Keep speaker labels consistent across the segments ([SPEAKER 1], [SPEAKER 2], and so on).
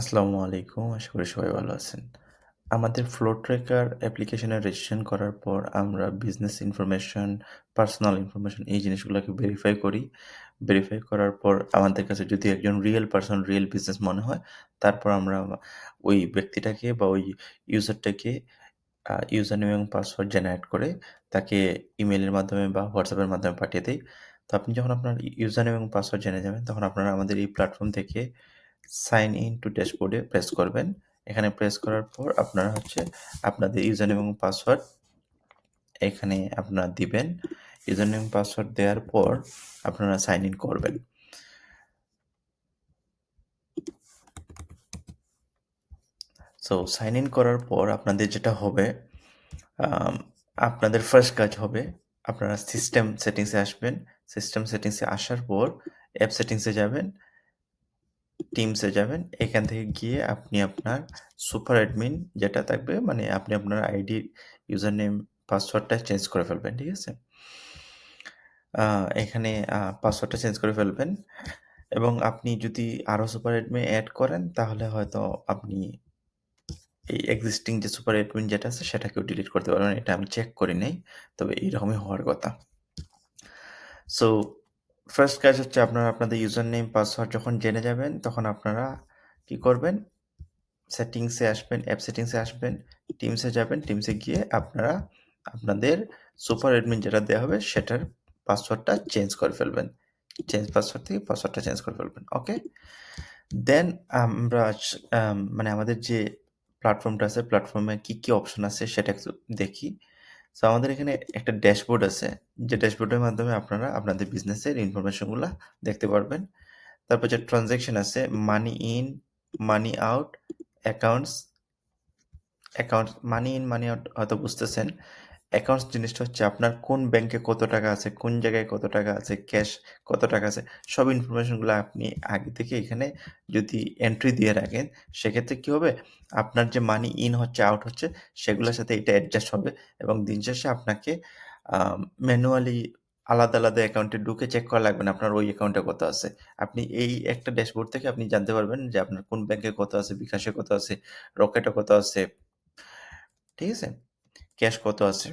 [SPEAKER 1] আসসালামু আলাইকুম। আশা করি সবাই ভালো আছেন। আমাদের ফ্লো ট্র্যাকার অ্যাপ্লিকেশনে রেজিস্ট্রেশন করার পর আমরা বিজনেস ইনফরমেশন, পার্সোনাল ইনফরমেশন এই জিনিসগুলোকে ভেরিফাই করি। ভেরিফাই করার পর আমাদের কাছে যদি একজন রিয়েল পারসন, রিয়েল বিজনেস মনে হয়, তারপর আমরা ওই ব্যক্তিটাকে বা ওই ইউজারটাকে ইউজার নেম এবং পাসওয়ার্ড জেনারেট করে তাকে ইমেইলের মাধ্যমে বা হোয়াটসঅ্যাপের মাধ্যমে পাঠিয়ে দেই। তো আপনি যখন আপনার ইউজার নেম এবং পাসওয়ার্ড জেনে যাবেন, তখন আপনারা আমাদের এই প্ল্যাটফর্ম থেকে সাইন ইন টু ড্যাশবোর্ডে প্রেস করবেন। এখানে প্রেস করার পর আপনারা আপনাদের ইউজারনেম এবং পাসওয়ার্ড এখানে আপনারা দিবেন। ইউজারনেম পাসওয়ার্ড দেওয়ার পর আপনারা সাইন ইন করবেন। সো সাইন ইন করার পর আপনাদের যেটা হবে, আম আপনাদের ফার্স্ট কাজ হবে আপনারা সিস্টেম সেটিংসে আসবেন। সিস্টেম সেটিংসে আসার পর অ্যাপ সেটিংসে যাবেন, টিমসে যাবেন। এখান থেকে গিয়ে আপনি আপনার সুপার অ্যাডমিন যেটা থাকবে মানে আপনি আপনার আইডি, ইউজার নেম, পাসওয়ার্ডটা চেঞ্জ করে ফেলবেন। ঠিক আছে? এখানে পাসওয়ার্ডটা চেঞ্জ করে ফেলবেন এবং আপনি যদি আরো সুপার অ্যাডমিন এড করেন তাহলে হয়তো আপনি এই এক্সিস্টিং যে সুপার অ্যাডমিন যেটা আছে সেটাকেও ডিলিট করতে পারবেন। এটা আমি চেক করি নাই। তবে এইরকমই হওয়ার কথা। সো ফার্স্ট কাজ হচ্ছে আপনারা আপনাদের ইউজার নেম, পাসওয়ার্ড যখন জেনে যাবেন তখন আপনারা কি করবেন? সেটিংসে আসবেন, অ্যাপ সেটিংসে আসবেন, টিমসে যাবেন। টিমসে গিয়ে আপনারা আপনাদের সুপার অ্যাডমিন যেটা দেয়া হবে সেটার পাসওয়ার্ডটা চেঞ্জ করে ফেলবেন। চেঞ্জ পাসওয়ার্ড থেকে পাসওয়ার্ডটা চেঞ্জ করে ফেলবেন। ওকে? দেন আমরা মানে আমাদের যে প্ল্যাটফর্মটা আছে, প্ল্যাটফর্মে কি অপশন আছে সেটা একটু দেখি। সো আমাদের এখানে একটা ড্যাশবোর্ড আছে। যে ড্যাশবোর্ডের মাধ্যমে আপনারা আপনাদের বিজনেসের ইনফরমেশনগুলা দেখতে পারবেন। তারপর যে ট্রান্সেকশন আছে, money in, money out, accounts, money in, money out হয়তো বুঝতেছেন। অ্যাকাউন্টস জিনিসটা হচ্ছে আপনার কোন ব্যাংকে কত টাকা আছে, কোন জায়গায় কত টাকা আছে, ক্যাশ কত টাকা আছে, সব ইনফরমেশনগুলো আপনি আগে থেকে এখানে যদি এন্ট্রি দিয়ে রাখেন, সেক্ষেত্রে কি হবে? আপনার যে মানি ইন হচ্ছে, আউট হচ্ছে, সেগুলোর সাথে এটা অ্যাডজাস্ট হবে এবং দিন শেষে আপনাকে আ ম্যানুয়ালি আলাদা, আলাদা অ্যাকাউন্টে ঢুকে চেক করা লাগবে না আপনার ওই অ্যাকাউন্টে কত আছে। আপনি এই একটা ড্যাশবোর্ড থেকে আপনি জানতে পারবেন যে আপনার কোন ব্যাংকে কত আছে, বিকাশে কত আছে, রকেটে কত আছে। ঠিক আছে? ক্যাশ কত আছে।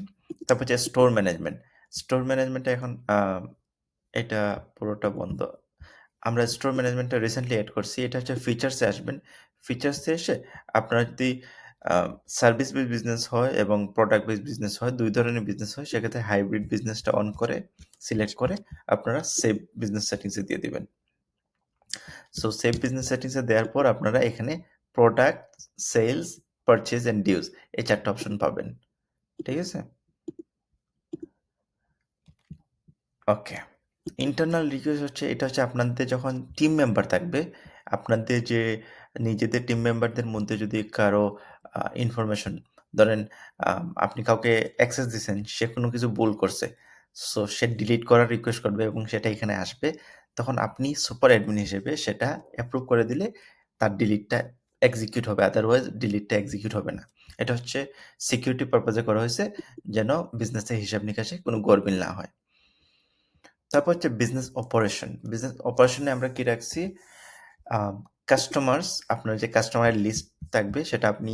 [SPEAKER 1] তারপর যে স্টোর ম্যানেজমেন্ট। স্টোর ম্যানেজমেন্টটা এখন এটা পুরোটা বন্ধ। আমরা স্টোর ম্যানেজমেন্টটা রিসেন্টলি এড করছি। এটা হচ্ছে ফিচারস এ আসবেন। ফিচারস এ এসে আপনারা যদি আ সার্ভিস বেস বিজনেস হয় এবং প্রোডাক্ট বেস বিজনেস হয়, ২ ধরনের বিজনেস হয়। সেক্ষেত্রে হাইব্রিড বিজনেসটা অন করে সিলেক্ট করে আপনারা সেভ বিজনেস সেটিংস এ দিয়ে দিবেন। সো সেভ বিজনেস সেটিংস এ দেওয়ার পর আপনারা এখানে product, sales, purchase and dues এই ৪ টা অপশন পাবেন। ঠিক আছে? ওকে। ইন্টারনাল রিকোয়েস্ট হচ্ছে এটা হচ্ছে আপনাদের যখন টিম মেম্বার থাকবে, আপনাদের যে নিজেদের টিম মেম্বারদের মধ্যে যদি কারো ইনফরমেশন ধরেন আপনি কাউকে অ্যাক্সেস দিছেন, সে কোনো কিছু ভুল করছে। সো সে ডিলিট করার রিকোয়েস্ট করবে এবং সেটা এখানে আসবে। তখন আপনি সুপার অ্যাডমিন হিসেবে সেটা অ্যাপ্রুভ করে দিলে তার ডিলিটটা এক্সিকিউট হবে। আদারওয়াইজ ডিলিটটা এক্সিকিউট হবে না। এটা হচ্ছে সিকিউরিটি পারপাস এ করা হয়েছে যেন বিজনেসের হিসাব নিকাশে কোনো গরমিল না হয়। তারপর হচ্ছে বিজনেস অপারেশন। বিজনেস অপারেশনে আমরা কি রাখছি? আম কাস্টমার্স আপনার যে কাস্টমারের লিস্ট থাকবে সেটা আপনি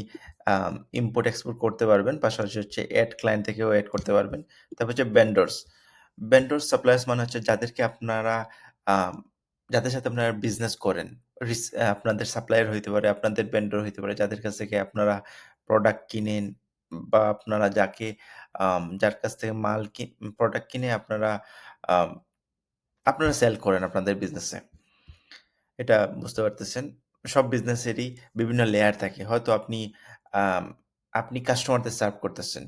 [SPEAKER 1] ইম্পোর্ট এক্সপোর্ট করতে পারবেন। পাশাপাশি হচ্ছে এড ক্লায়েন্ট থেকেও এড করতে পারবেন। তারপর হচ্ছে ভেন্ডরস। ভেন্ডরস সাপ্লায়ার্স মানে হচ্ছে যাদেরকে আপনারা আম যাদের সাথে আপনারা বিজনেস করেন। আপনাদের সাপ্লায়ার হইতে পারে, আপনাদের ভেন্ডর হইতে পারে, যাদের কাছ থেকে আপনারা প্রোডাক্ট কিনেন বা আপনারা যার কাছ থেকে প্রোডাক্ট কিনে আম আপনারা সেল করেন আপনাদের বিজনেসে। এটা বুঝতে পারতেছেন। সব বিজনেসেরই বিভিন্ন লেয়ার থাকে। হয়তো আম আপনি কাস্টমারদের সার্ভ করতেছেন।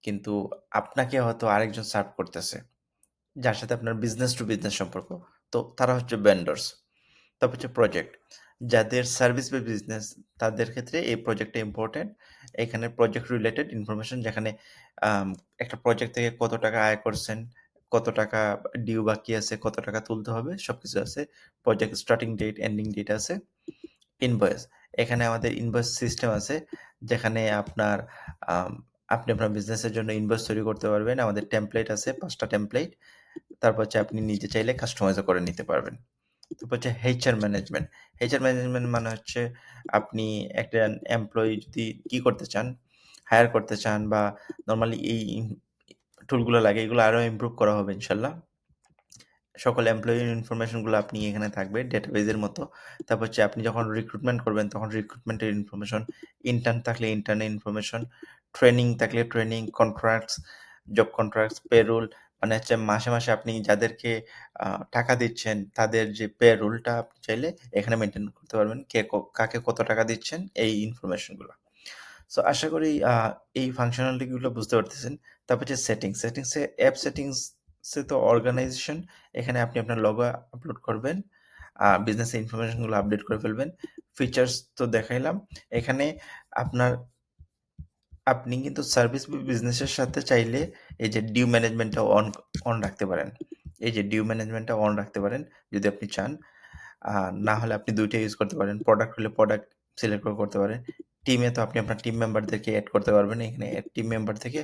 [SPEAKER 1] কিন্তু আপনাকে হয়তো আরেকজন সার্ভ করতেছে। যার সাথে আপনার বিজনেস টু বিজনেস সম্পর্ক। তো তারা হচ্ছে ভেন্ডরস। তারপর হচ্ছে প্রজেক্ট। যাদের সার্ভিস বেস বিজনেস তাদের ক্ষেত্রে এই প্রজেক্টটা ইম্পোর্টেন্ট। এখানে প্রজেক্ট রিলেটেড ইনফরমেশন যেখানে আম একটা প্রজেক্ট থেকে কত টাকা আয় করছেন, কত টাকা ডিউ বাকি আছে, কত টাকা তুলতে হবে সবকিছু আছে। Project starting date, ending date আছে। ইনভয়েস। এখানে আমাদের ইনভয়েস সিস্টেম আছে যেখানে আম আপনি আপনার বিজনেসের জন্য ইনভয়েস তৈরি করতে পারবেন। আমাদের টেমপ্লেট আছে ৫ টা টেমপ্লেট। তারপর হচ্ছে আপনি নিজে চাইলে কাস্টমাইজও করে নিতে পারবেন। তারপর হচ্ছে HR ম্যানেজমেন্ট। HR ম্যানেজমেন্ট মানে হচ্ছে আপনি একটা এমপ্লয়ি যদি করতে চান, হায়ার করতে চান বা নরমালি এই টুলগুলো লাগে এগুলো আরো ইমপ্রুভ করা হবে ইনশাআল্লাহ। সকল এমপ্লয়ির ইনফরমেশন গুলো আপনি এখানে থাকবে ডেটাবেজের মতো। তারপর হচ্ছে আপনি যখন রিক্রুটমেন্ট করবেন তখন রিক্রুটমেন্টের ইনফরমেশন, ইন্টার্ন থাকলে ইন্টার্নের ইনফরমেশন, ট্রেনিং থাকলে training, contracts, job contracts, payroll মানে হচ্ছে মাসে আপনি যাদেরকে টাকা দিচ্ছেন তাদের যে পেরোলটা আপনি চাইলে এখানে মেইনটেইন করতে পারবেন। কাকে কত টাকা দিচ্ছেন এই ইনফরমেশন গুলো। সো আশা করি এই ফাংশনালিটি গুলো বুঝতে পারতেছেন। তারপর হচ্ছে সেটিংসে অ্যাপ সেটিংসে তো অর্গানাইজেশন এখানে আপনি আপনার লোগো আপলোড করবেন। বিজনেস ইনফরমেশন গুলো আপডেট করে ফেলবেন। ফিচারস তো দেখাইলাম। এখানে আপনার আপনি কিন্তু সার্ভিস বিজনেসের সাথে চাইলে এই যে ডিউ ম্যানেজমেন্টটা অন রাখতে পারেন। এই যে ডিউ ম্যানেজমেন্টটা অন রাখতে পারেন যদি আপনি চান। না হলে আপনি ২ টা ইউজ করতে পারেন। প্রোডাক্ট হলে প্রোডাক্ট সিলেক্ট করে করতে পারেন। টিমে তো আপনি আপনার টিম মেম্বারদেরকে এড করতে পারবেন। এখানে টিম মেম্বার থেকে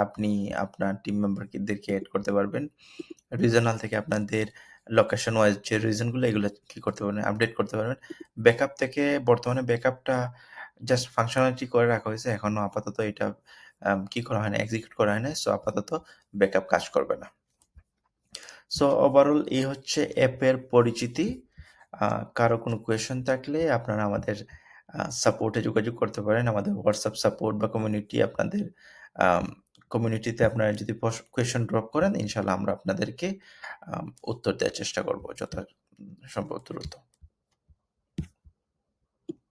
[SPEAKER 1] আপনি আপনার টিম মেম্বারদেরকে এড করতে পারবেন। রিজিওনাল থেকে আপনাদের লোকেশন ওয়াইজ যে রিজন গুলো এগুলো কি করতে পারবেন, আপডেট করতে পারবেন। ব্যাকআপ থেকে বর্তমানে ব্যাকআপটা জাস্ট ফাংশনালিটি করে রাখা হয়েছে। এখনো আপাতত এটা কি করা হয় না, এক্সিকিউট করা হয় নাই। সো আপাতত ব্যাকআপ কাজ করবে না। সো ওভারঅল এই হচ্ছে অ্যাপের পরিচিতি। কারো কোনো কোয়েশ্চেন থাকলে আপনারা আমাদের সাপোর্টে যোগাযোগ করতে পারেন। আমাদের হোয়াটসঅ্যাপ সাপোর্ট বা কমিউনিটি আপনাদের আম কমিউনিটিতে আপনারা যদি কোয়েশ্চেন ড্রপ করেন, ইনশাআল্লাহ আমরা আপনাদেরকে উত্তর দেওয়ার চেষ্টা করব যথা সম্ভব দ্রুত।